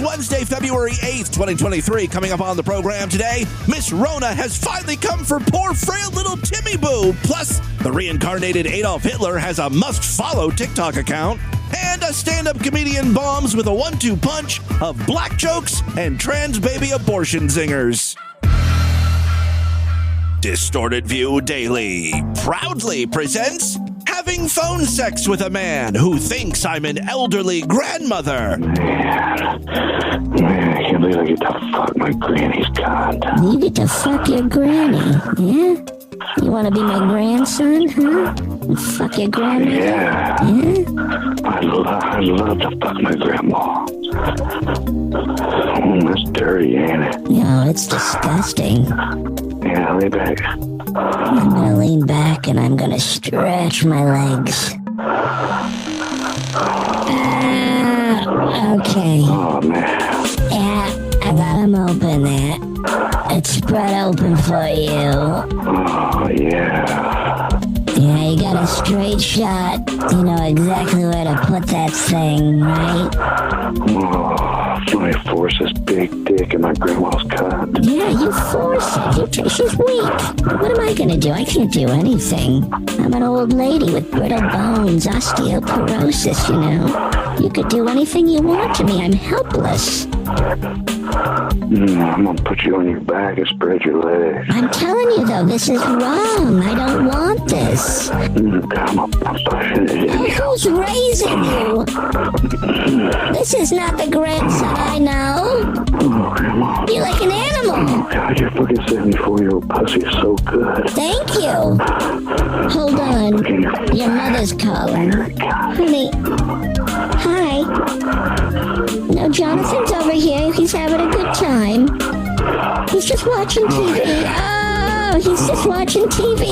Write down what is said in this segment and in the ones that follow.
Wednesday, February 8th, 2023. Coming up on the program today, Miss Rona has finally come for poor, frail little Timmy Boo. Plus, the reincarnated Adolf Hitler has a must-follow TikTok account. And a stand-up comedian bombs with a 1-2 punch of black jokes and trans baby abortion zingers. Distorted View Daily proudly presents having phone sex with a man who thinks I'm an elderly grandmother. Man, I can't believe I get to fuck my granny's cunt. You get to fuck your granny, yeah? You want to be my grandson, huh? And fuck your grandma? Yeah. I'd love to fuck my grandma. That's dirty, ain't it? No, it's disgusting. Yeah, lay back. I'm gonna lean back and I'm gonna stretch my legs. Okay. Oh, man. Yeah, I got them open there. It's spread open for you. Oh, yeah. Yeah, you got a straight shot. You know exactly where to put that thing, right? Oh, somebody force this big dick in my grandma's cunt. Yeah, you force it. She's weak. What am I gonna do? I can't do anything. I'm an old lady with brittle bones, osteoporosis, you know. You could do anything you want to me. I'm helpless. I'm gonna put you on your back and spread your legs. I'm telling you, though, this is wrong. I don't want this. I'm pushing it in you. Who's raising you? This is not the grandson I know. Oh, Grandma. You're like an animal. Oh, God, your fucking 74-year-old pussy is so good. Thank you. Hold on. Your mother's calling. Honey. Hi. No, Jonathan's over here. He's having a good time. He's just watching TV. Oh, he's just watching TV.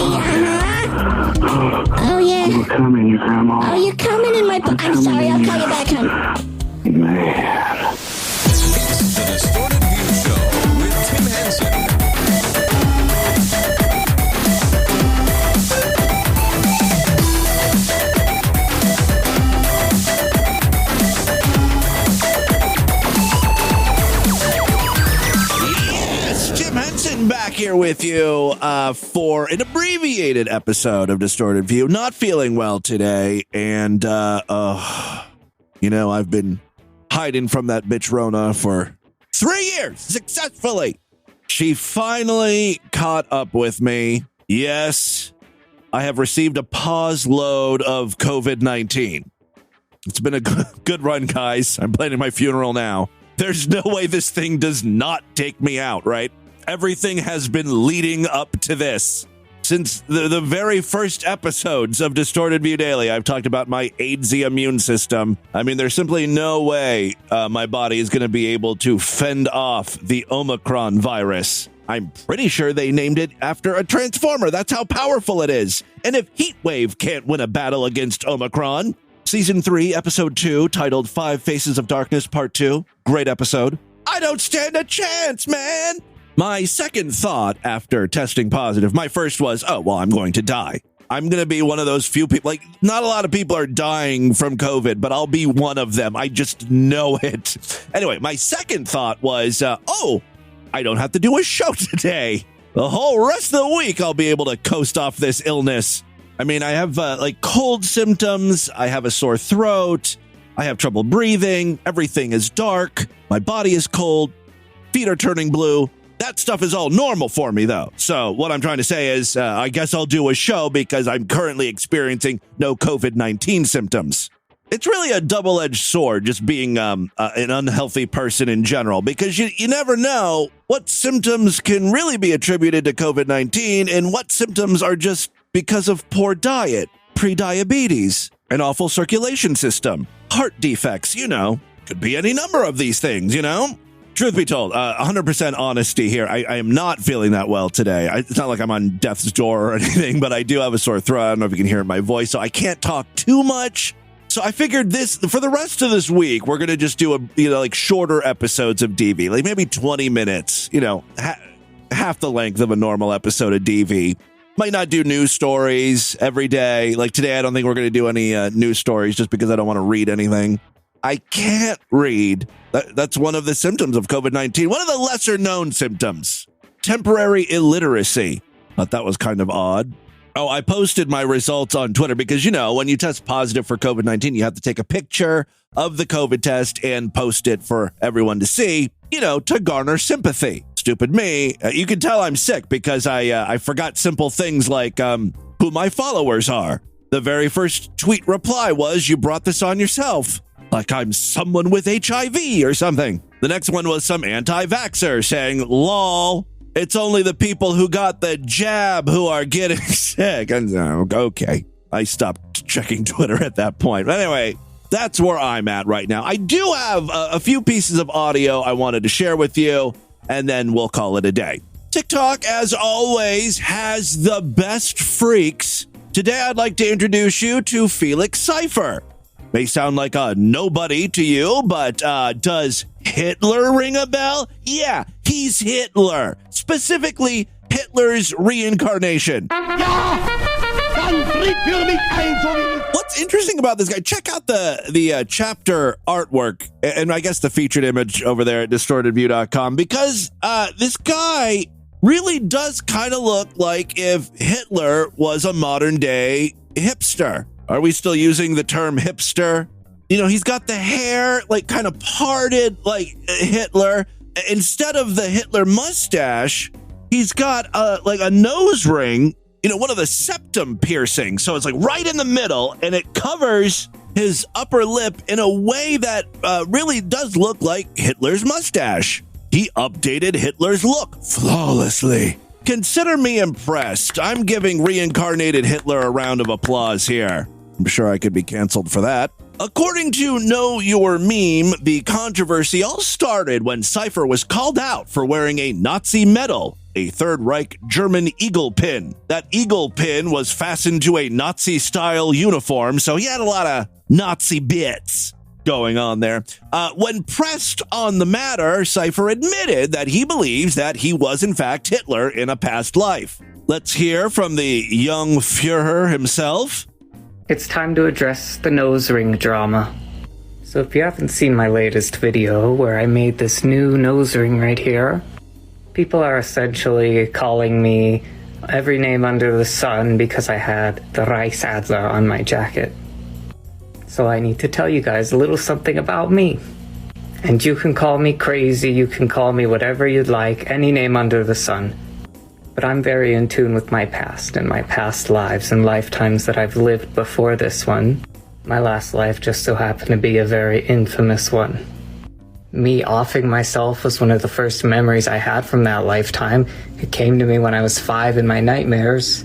Oh, yeah. I'm coming, your grandma. Oh, you're coming in my... I'm sorry, I'll call you back, hon. Man. It's the Distorted View Show with Tim Henson. Back here with you for an abbreviated episode of Distorted View. Not feeling well today, and you know, I've been hiding from that bitch Rona for 3 years successfully. She finally caught up with me. Yes, I have received a pause load of COVID-19. It's been a good run, guys. I'm planning my funeral now. There's no way this thing does not take me out, right? Everything has been leading up to this. Since the very first episodes of Distorted View Daily, I've talked about my AIDSy immune system. I mean, there's simply no way my body is going to be able to fend off the Omicron virus. I'm pretty sure they named it after a transformer. That's how powerful it is. And if Heatwave can't win a battle against Omicron, Season 3, Episode 2, titled 5 Faces of Darkness, Part 2, great episode. I don't stand a chance, man! My second thought after testing positive, my first was, oh, well, I'm going to die. I'm going to be one of those few people, like, not a lot of people are dying from COVID, but I'll be one of them. I just know it. Anyway, my second thought was, I don't have to do a show today. The whole rest of the week, I'll be able to coast off this illness. I mean, I have, cold symptoms. I have a sore throat. I have trouble breathing. Everything is dark. My body is cold. Feet are turning blue. That stuff is all normal for me, though. So what I'm trying to say is I guess I'll do a show because I'm currently experiencing no COVID-19 symptoms. It's really a double-edged sword just being an unhealthy person in general, because you never know what symptoms can really be attributed to COVID-19 and what symptoms are just because of poor diet, prediabetes, an awful circulation system, heart defects, you know. Could be any number of these things, you know. Truth be told, 100% honesty here. I am not feeling that well today. It's not like I'm on death's door or anything, but I do have a sore throat. I don't know if you can hear it in my voice, so I can't talk too much. So I figured this, for the rest of this week, we're going to just do shorter episodes of DV, like maybe 20 minutes, half the length of a normal episode of DV. Might not do news stories every day. Like today, I don't think we're going to do any news stories just because I don't want to read anything. I can't read. That's one of the symptoms of COVID-19. One of the lesser known symptoms. Temporary illiteracy. Thought that was kind of odd. Oh, I posted my results on Twitter because, when you test positive for COVID-19, you have to take a picture of the COVID test and post it for everyone to see, to garner sympathy. Stupid me. You can tell I'm sick because I forgot simple things like who my followers are. The very first tweet reply was, "You brought this on yourself." Like I'm someone with HIV or something. The next one was some anti-vaxxer saying, "Lol. It's only the people who got the jab who are getting sick." And okay, I stopped checking Twitter at that point. But anyway, that's where I'm at right now. I do have a few pieces of audio I wanted to share with you, and then we'll call it a day. TikTok, as always, has the best freaks. Today, I'd like to introduce you to Felix Cypher. May sound like a nobody to you, but does Hitler ring a bell? Yeah, he's Hitler. Specifically, Hitler's reincarnation. What's interesting about this guy, check out the chapter artwork, and I guess the featured image over there at distortedview.com, because this guy really does kind of look like if Hitler was a modern-day hipster. Are we still using the term hipster? He's got the hair like kind of parted like Hitler. Instead of the Hitler mustache, he's got a nose ring, one of the septum piercings. So it's like right in the middle, and it covers his upper lip in a way that really does look like Hitler's mustache. He updated Hitler's look flawlessly. Consider me impressed. I'm giving reincarnated Hitler a round of applause here. I'm sure I could be canceled for that. According to Know Your Meme, the controversy all started when Cypher was called out for wearing a Nazi medal, a Third Reich German eagle pin. That eagle pin was fastened to a Nazi-style uniform, so he had a lot of Nazi bits going on there. When pressed on the matter, Cypher admitted that he believes that he was in fact Hitler in a past life. Let's hear from the young Führer himself. It's time to address the nose ring drama. So if you haven't seen my latest video where I made this new nose ring right here, people are essentially calling me every name under the sun because I had the Reichsadler on my jacket. So I need to tell you guys a little something about me. And you can call me crazy, you can call me whatever you'd like, any name under the sun. But I'm very in tune with my past and my past lives and lifetimes that I've lived before this one. My last life just so happened to be a very infamous one. Me offing myself was one of the first memories I had from that lifetime. It came to me when I was 5 in my nightmares.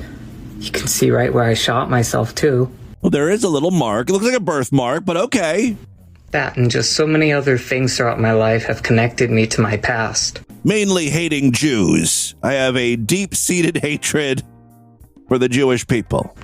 You can see right where I shot myself too. Well, there is a little mark. It looks like a birthmark, but okay. That and just so many other things throughout my life have connected me to my past. Mainly hating Jews. I have a deep-seated hatred for the Jewish people.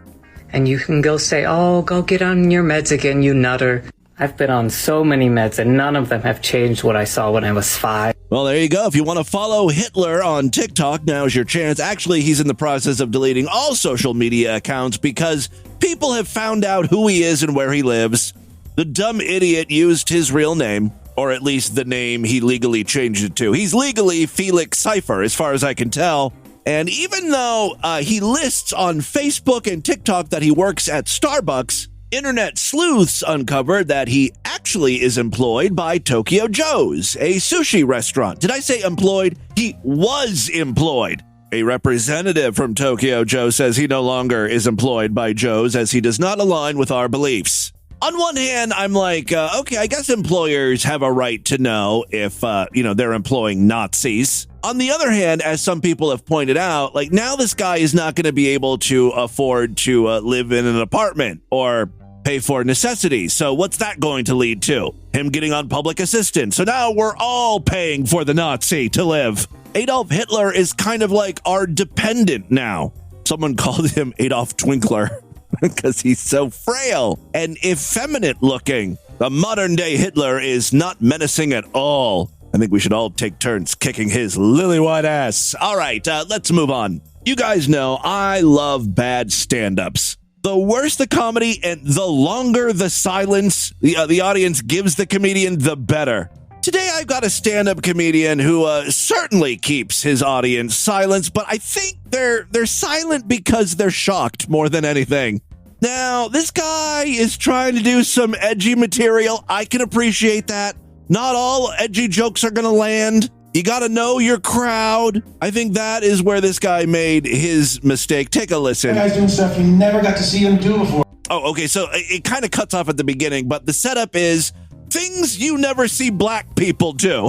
And you can go say, "Oh, go get on your meds again, you nutter." I've been on so many meds and none of them have changed what I saw when I was 5. Well, there you go. If you want to follow Hitler on TikTok, now's your chance. Actually, he's in the process of deleting all social media accounts because people have found out who he is and where he lives. The dumb idiot used his real name, or at least the name he legally changed it to. He's legally Felix Cypher, as far as I can tell. And even though he lists on Facebook and TikTok that he works at Starbucks, internet sleuths uncovered that he actually is employed by Tokyo Joe's, a sushi restaurant. Did I say employed? He was employed. A representative from Tokyo Joe says he no longer is employed by Joe's as he does not align with our beliefs. On one hand, I'm like, okay, I guess employers have a right to know if, they're employing Nazis. On the other hand, as some people have pointed out, like now this guy is not going to be able to afford to live in an apartment or pay for necessities. So what's that going to lead to? Him getting on public assistance. So now we're all paying for the Nazi to live. Adolf Hitler is kind of like our dependent now. Someone called him Adolf Twinkler. Because he's so frail and effeminate looking. The modern day Hitler is not menacing at all. I think we should all take turns kicking his lily white ass. All right, let's move on. You guys know I love bad stand-ups. The worse the comedy and the longer the silence the audience gives the comedian, the better. Today, I've got a stand-up comedian who certainly keeps his audience silent, but I think they're silent because they're shocked more than anything. Now, this guy is trying to do some edgy material. I can appreciate that. Not all edgy jokes are going to land. You got to know your crowd. I think that is where this guy made his mistake. Take a listen. Guys doing stuff you never got to see him do before. Oh, okay, so it kind of cuts off at the beginning, but the setup is things you never see black people do,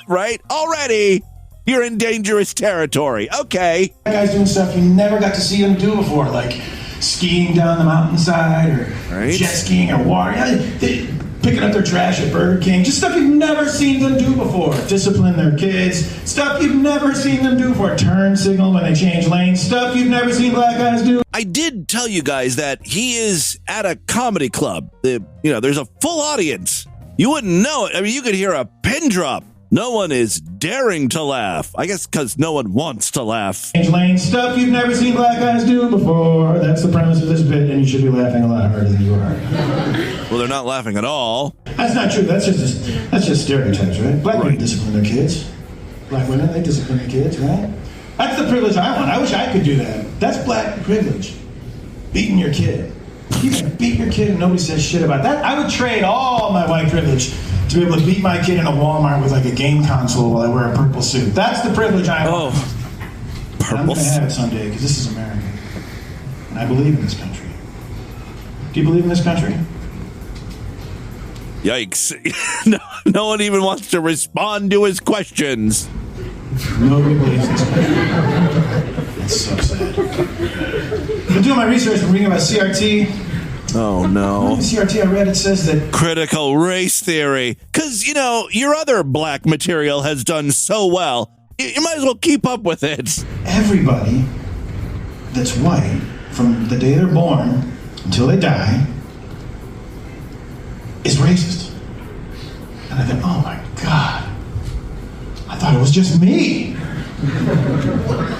right? Already, you're in dangerous territory. Okay. Guys doing stuff you never got to see him do before, like skiing down the mountainside or jet skiing or water. Picking up their trash at Burger King. Just stuff you've never seen them do before. Discipline their kids. Stuff you've never seen them do before. Turn signal when they change lanes. Stuff you've never seen black guys do. I did tell you guys that he is at a comedy club. There's a full audience. You wouldn't know it. I mean, you could hear a pin drop. No one is daring to laugh. I guess because no one wants to laugh. Change lanes. Stuff you've never seen black guys do before. That's the premise of this bit, and you should be laughing a lot harder than you are. Well, they're not laughing at all. That's not true. That's just stereotypes, right? Black women discipline their kids. Black women, they discipline their kids, right? That's the privilege I want. I wish I could do that. That's black privilege. Beating your kid. You can beat your kid and nobody says shit about that. I would trade all my white privilege to be able to beat my kid in a Walmart with like a game console while I wear a purple suit. That's the privilege I want. Purple. I'm going to have it someday because this is America. And I believe in this country. Do you believe in this country? Yikes. No one even wants to respond to his questions. Nobody believes in this country. That's so sad. I've been doing my research and reading about CRT. Oh, no. The CRT I read, it says that critical race theory. Because, your other black material has done so well. You might as well keep up with it. Everybody that's white, from the day they're born until they die, is racist. And I thought, oh my God. I thought it was just me.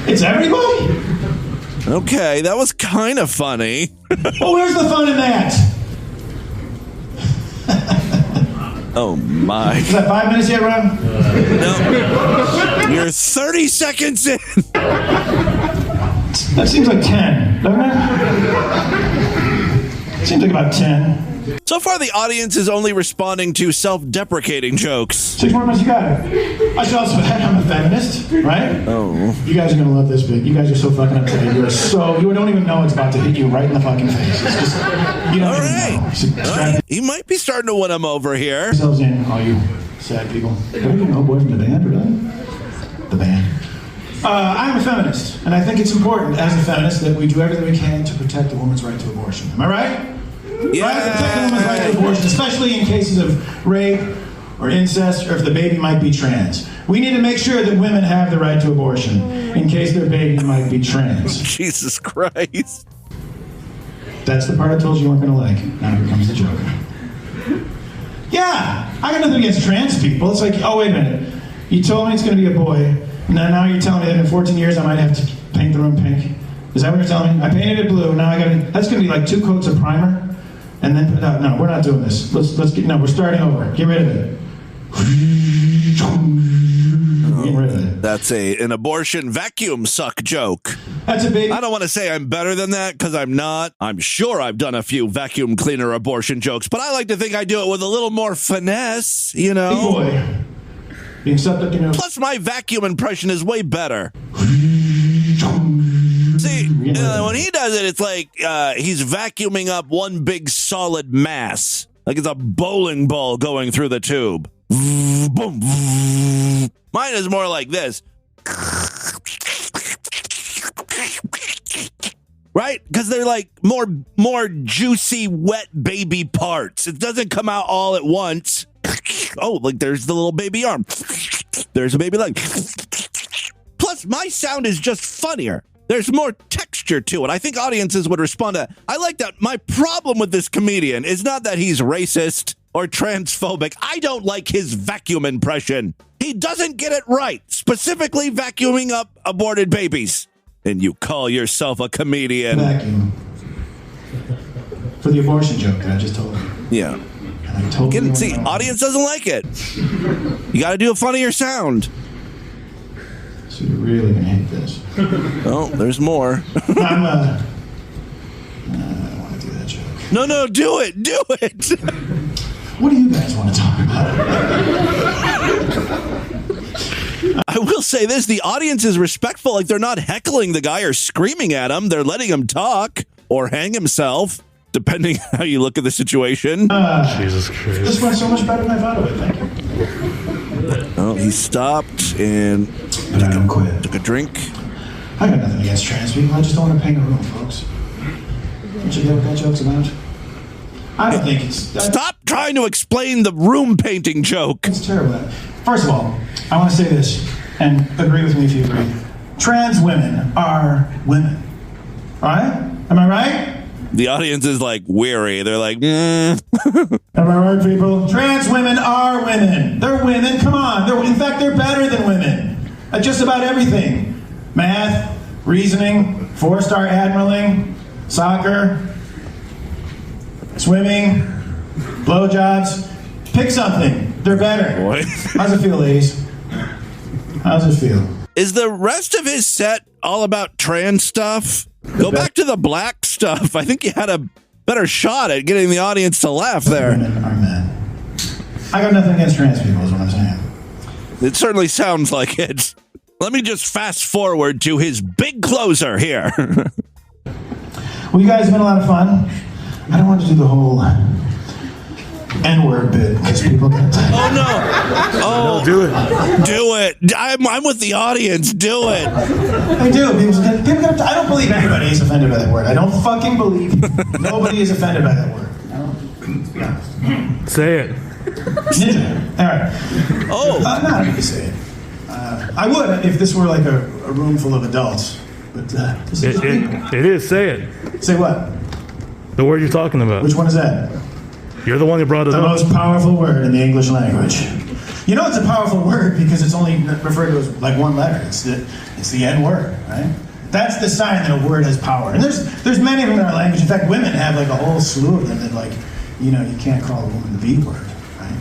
It's everybody? Okay, that was kind of funny. Well, where's the fun in that? Oh, my. Is that 5 minutes yet, Ron? No. You're 30 seconds in. That seems like 10, doesn't it? Seems like about 10. So far, the audience is only responding to self-deprecating jokes. 6 more minutes, you got it. I should also add, I'm a feminist, right? Oh. You guys are going to love this bit. You guys are so fucking up today. You don't even know it's about to hit you right in the fucking face. It's just, you don't even know. All right. He might be starting to win them over here. Yourselves in, all you sad people. Don't you know boy from the band, really? The band. I'm a feminist, and I think it's important as a feminist that we do everything we can to protect a woman's right to abortion. Am I right? Yeah. Right? Protect a woman's right to abortion, especially in cases of rape or incest, or if the baby might be trans. We need to make sure that women have the right to abortion in case their baby might be trans. Jesus Christ. That's the part I told you weren't going to like. Now here comes the joke. Yeah, I got nothing against trans people. It's like, oh, wait a minute. You told me it's going to be a boy. Now you're telling me that in 14 years I might have to paint the room pink. Is that what you're telling me? I painted it blue. Now that's going to be like 2 coats of primer. And then, no, we're not doing this. We're starting over. Get rid of it. Get rid of it. That's an abortion vacuum suck joke. That's a baby. I don't want to say I'm better than that because I'm not. I'm sure I've done a few vacuum cleaner abortion jokes, but I like to think I do it with a little more finesse, Big boy. Being sucked up, Plus, my vacuum impression is way better. See, when he does it, it's like he's vacuuming up one big solid mass. Like it's a bowling ball going through the tube. Boom. Mine is more like this. Right? Because they're like more juicy, wet baby parts. It doesn't come out all at once. Oh, like there's the little baby arm. There's a baby leg. Plus, my sound is just funnier. There's more texture to it. I think audiences would respond to that. I like that. My problem with this comedian is not that he's racist or transphobic. I don't like his vacuum impression. He doesn't get it right, specifically vacuuming up aborted babies. And you call yourself a comedian. Vacuum. for the abortion joke that I just told you. Yeah. And I told you. See, audience doesn't like it. You got to do a funnier sound. So you're really gonna hate this. Oh, there's more. I don't want to do that joke. No, do it. Do it. What do you guys want to talk about? I will say this. The audience is respectful. Like, they're not heckling the guy or screaming at him. They're letting him talk or hang himself, depending how you look at the situation. Jesus Christ. This went so much better than I thought it would. Thank you. Oh, he stopped and But I don't quit. took a drink. I got nothing against trans people. I just don't want to paint a room, folks. Don't you get what that joke's about? I don't think it's... Stop trying to explain the room painting joke. It's terrible. First of all, I want to say this, and agree with me if you agree. Trans women are women. All right? Am I right? The audience is like weary. They're like, Am I right, people? Trans women are women. They're women. Come on. In fact, they're better than women at just about everything. Math, reasoning, 4-star admiraling, soccer, swimming, blowjobs. Pick something. They're better. Boy. How's it feel, ladies? How's it feel? Is the rest of his set all about trans stuff? Go back to the black stuff. I think you had a better shot at getting the audience to laugh there. Women are men. I got nothing against trans people, is what I'm saying. It certainly sounds like it. Let me just fast forward to his big closer here. Well, you guys have been a lot of fun. I don't want to do the whole N-word bit because people get Oh, no. Oh, Do it. do it. I'm with the audience. Do it. I do. I don't believe anybody is offended by that word. I don't fucking believe nobody is offended by that word. I don't, to be honest. Say it. Ninja. All right. Oh. No, I don't need to say it. I would if this were like a room full of adults. But this is It is. Say it. Say what? The word you're talking about. Which one is that? You're the one who brought it The up. most powerful word in the English language. You know it's a powerful word because it's only referred to as like one letter. It's the N word, right? That's the sign that a word has power. And there's many of them in our language. In fact, women have like a whole slew of them that like, you know, you can't call a woman the B word, right?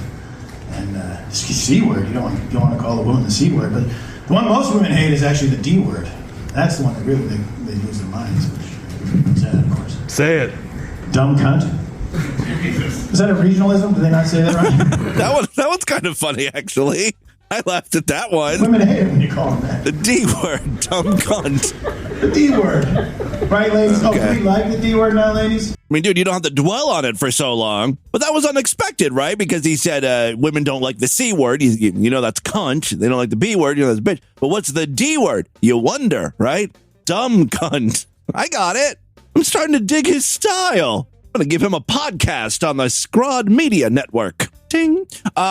And the C word, you don't want to call a woman the C word. But the one most women hate is actually the D word. That's the one that really they lose their minds, which is sad, of course. Say it. Dumb cunt. Is that a regionalism? Did they not say that right? That one's kind of funny, actually. I laughed at that one. Women hate it when you call them that. The D word, dumb cunt. The D word. Right, ladies? Okay. Oh, we like the D word now, ladies? I mean, dude, you don't have to dwell on it for so long. But that was unexpected, right? Because he said women don't like the C word. You know that's cunt. They don't like the B word. You know that's bitch. But what's the D word? You wonder, right? Dumb cunt. I got it. I'm starting to dig his style. I'm going to give him a podcast on the Scrod Media Network. Ting.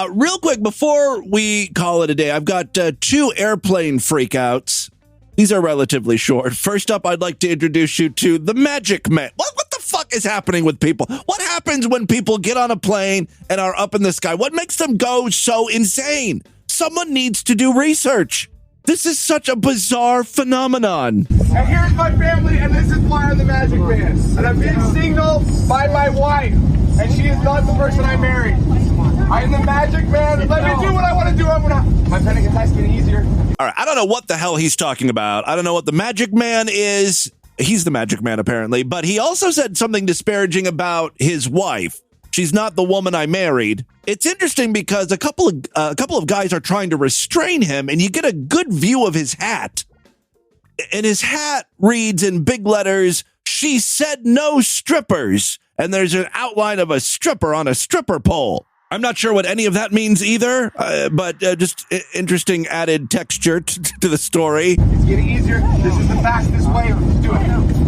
Real quick, before we call it a day, I've got 2 airplane freakouts. These are relatively short. First up, I'd like to introduce you to the Magic Man. What the fuck is happening with people? What happens when people get on a plane and are up in the sky? What makes them go so insane? Someone needs to do research. This is such a bizarre phenomenon. And here's my family, and this is why I'm the Magic Man. And I'm being signaled by my wife, and she is not the person I married. I am the Magic Man. Let me do what I want to do. My panic attacks getting easier. All right, I don't know what the hell he's talking about. I don't know what the Magic Man is. He's the Magic Man, apparently. But he also said something disparaging about his wife. She's not the woman I married. It's interesting because a couple of guys are trying to restrain him, and you get a good view of his hat. And his hat reads in big letters, "She said no strippers." And there's an outline of a stripper on a stripper pole. I'm not sure what any of that means either, but just interesting added texture to the story. It's getting easier. This is the fastest way to do it.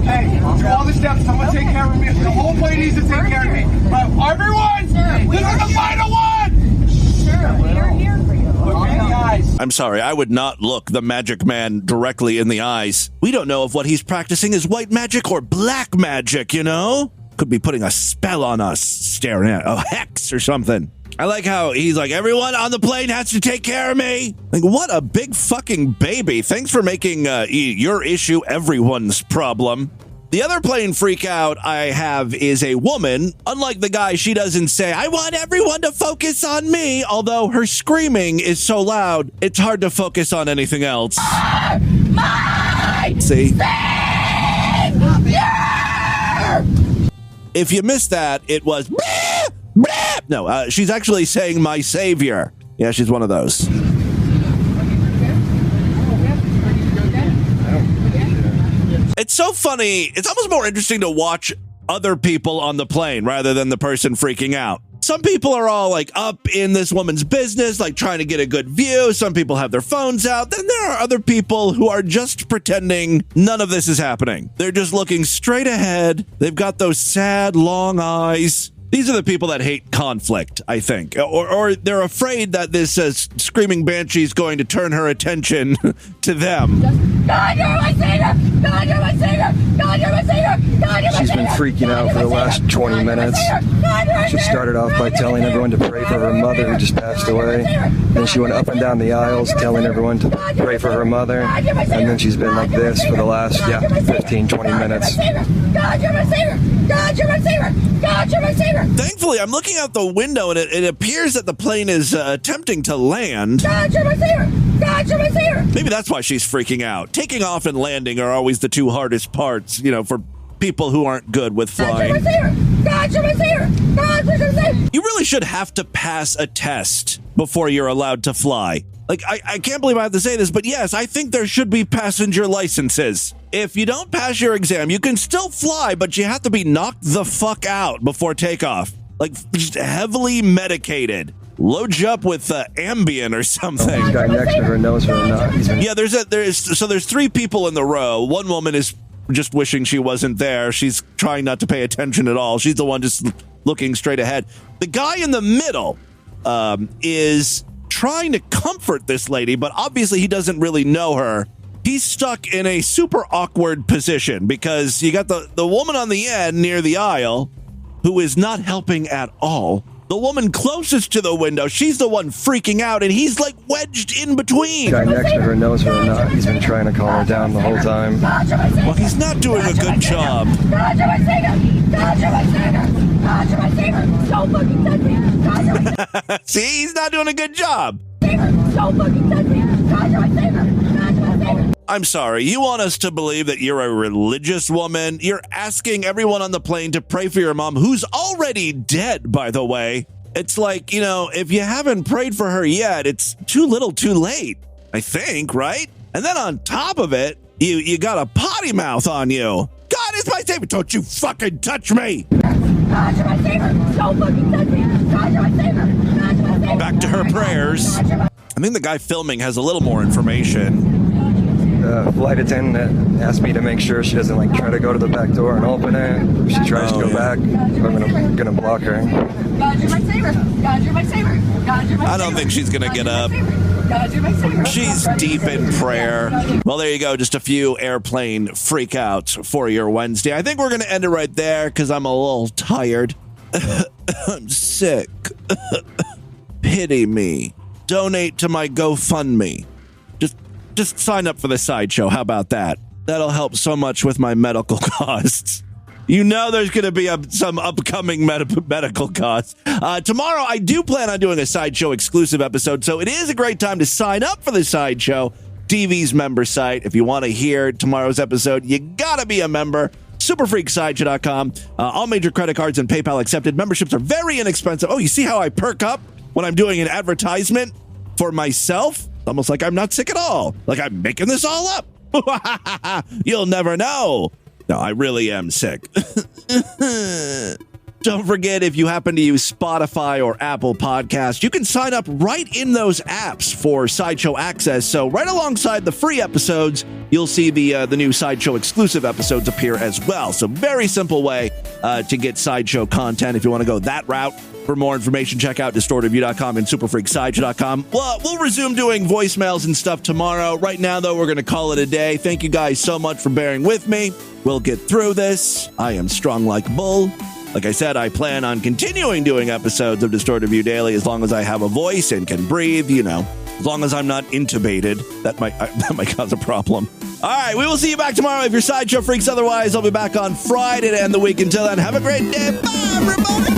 Hey, do all the steps. Someone take care of me. The whole plane needs to take care of me. But everyone, this is the final one! Sure, we're here for you. Look me in the eyes. I'm sorry, I would not look the Magic Man directly in the eyes. We don't know if what he's practicing is white magic or black magic, you know? Could be putting a spell on us, staring at a hex or something. I like how he's like, everyone on the plane has to take care of me. Like, what a big fucking baby. Thanks for making your issue everyone's problem. The other plane freak out I have is a woman. Unlike the guy, she doesn't say, I want everyone to focus on me. Although her screaming is so loud, it's hard to focus on anything else. See? If you missed that, it was... No, she's actually saying my savior. Yeah, she's one of those. It's so funny. It's almost more interesting to watch other people on the plane rather than the person freaking out. Some people are all like up in this woman's business, like trying to get a good view. Some people have their phones out. Then there are other people who are just pretending none of this is happening. They're just looking straight ahead. They've got those sad, long eyes. These are the people that hate conflict, I think. Or they're afraid that this screaming banshee is going to turn her attention to them. God, you're my savior! God, you're my savior! God, you're my savior! God, you're my She's been freaking out for the last 20 minutes. She started off by telling everyone to pray for her mother who just passed away. Then she went up and down the aisles telling everyone to pray for her mother. And then she's been like this for the last, 15, 20 minutes. God, you're my savior! God, you're my savior! God, you're my savior! Thankfully, I'm looking out the window and it appears that the plane is attempting to land. God, you're my savior! God, you're my savior! Maybe that's why she's freaking out. Taking off and landing are always the two hardest parts, for people who aren't good with flying. God, you're my savior! God, you're my savior! God, you're my savior! You really should have to pass a test before you're allowed to fly. Like, I can't believe I have to say this, but yes, I think there should be passenger licenses. If you don't pass your exam, you can still fly, but you have to be knocked the fuck out before takeoff. Like, just heavily medicated. Load you up with Ambien or something. The guy next to her knows her or not. Yeah, there's three people in the row. One woman is just wishing she wasn't there. She's trying not to pay attention at all. She's the one just looking straight ahead. The guy in the middle is trying to comfort this lady, but obviously he doesn't really know her. He's stuck in a super awkward position because you got the woman on the end near the aisle who is not helping at all. The woman closest to the window, she's the one freaking out, and he's like wedged in between. The guy next to her knows her or not. He's been trying to calm her down the whole time. Well, he's not doing a good job. God, you're my savior! God, you're my savior! God, you're my savior! Don't fucking touch me! God, you're my savior! See, he's not doing a good job. Don't fucking touch me! God, you're my savior! God, you're my savior! I'm sorry, you want us to believe that you're a religious woman? You're asking everyone on the plane to pray for your mom, who's already dead, by the way. It's like, if you haven't prayed for her yet, it's too little too late, I think, right? And then on top of it, you got a potty mouth on you. God is my savior. Don't you fucking touch me. God, you're my savior. Don't fucking touch me. God, you're my savior. God, you're my savior. Back to her prayers. I think the guy filming has a little more information. Flight attendant asked me to make sure she doesn't try to go to the back door and open it. If she tries to go back, I'm gonna block her. God, you're my savior. God, you're my savior. God, you're my savior. I don't think she's gonna get up. God, you're my savior. She's deep in prayer. Well, there you go. Just a few airplane freakouts for your Wednesday. I think we're gonna end it right there because I'm a little tired. I'm sick. Pity me. Donate to my GoFundMe. Just sign up for the Sideshow. How about that? That'll help so much with my medical costs. There's going to be some upcoming medical costs. Tomorrow, I do plan on doing a Sideshow exclusive episode, so it is a great time to sign up for the Sideshow TV's member site. If you want to hear tomorrow's episode, you got to be a member. Superfreaksideshow.com. All major credit cards and PayPal accepted. Memberships are very inexpensive. Oh, you see how I perk up when I'm doing an advertisement for myself? Almost like I'm not sick at all. Like I'm making this all up. You'll never know. No, I really am sick. Don't forget, if you happen to use Spotify or Apple Podcasts, you can sign up right in those apps for Sideshow Access. So right alongside the free episodes, you'll see the new Sideshow exclusive episodes appear as well. So very simple way to get Sideshow content if you want to go that route. For more information, check out DistortedView.com and SuperFreakSideshow.com. Well, we'll resume doing voicemails and stuff tomorrow. Right now, though, we're going to call it a day. Thank you guys so much for bearing with me. We'll get through this. I am strong like a bull. Like I said, I plan on continuing doing episodes of Distorted View Daily as long as I have a voice and can breathe, As long as I'm not intubated, that might cause a problem. All right, we will see you back tomorrow if you're Sideshow freaks. Otherwise, I'll be back on Friday to end the week. Until then, have a great day. Bye, everybody.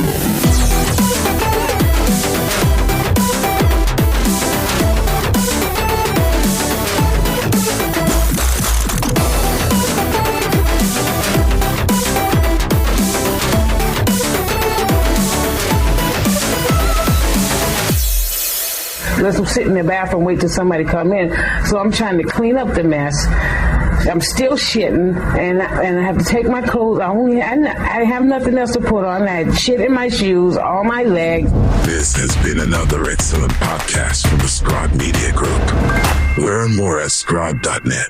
Let's sit in the bathroom, wait till somebody come in. So I'm trying to clean up the mess. I'm still shitting, and I have to take my clothes. I have nothing else to put on. I had shit in my shoes, all my legs. This has been another excellent podcast from the Scribe Media Group. Learn more at scribe.net.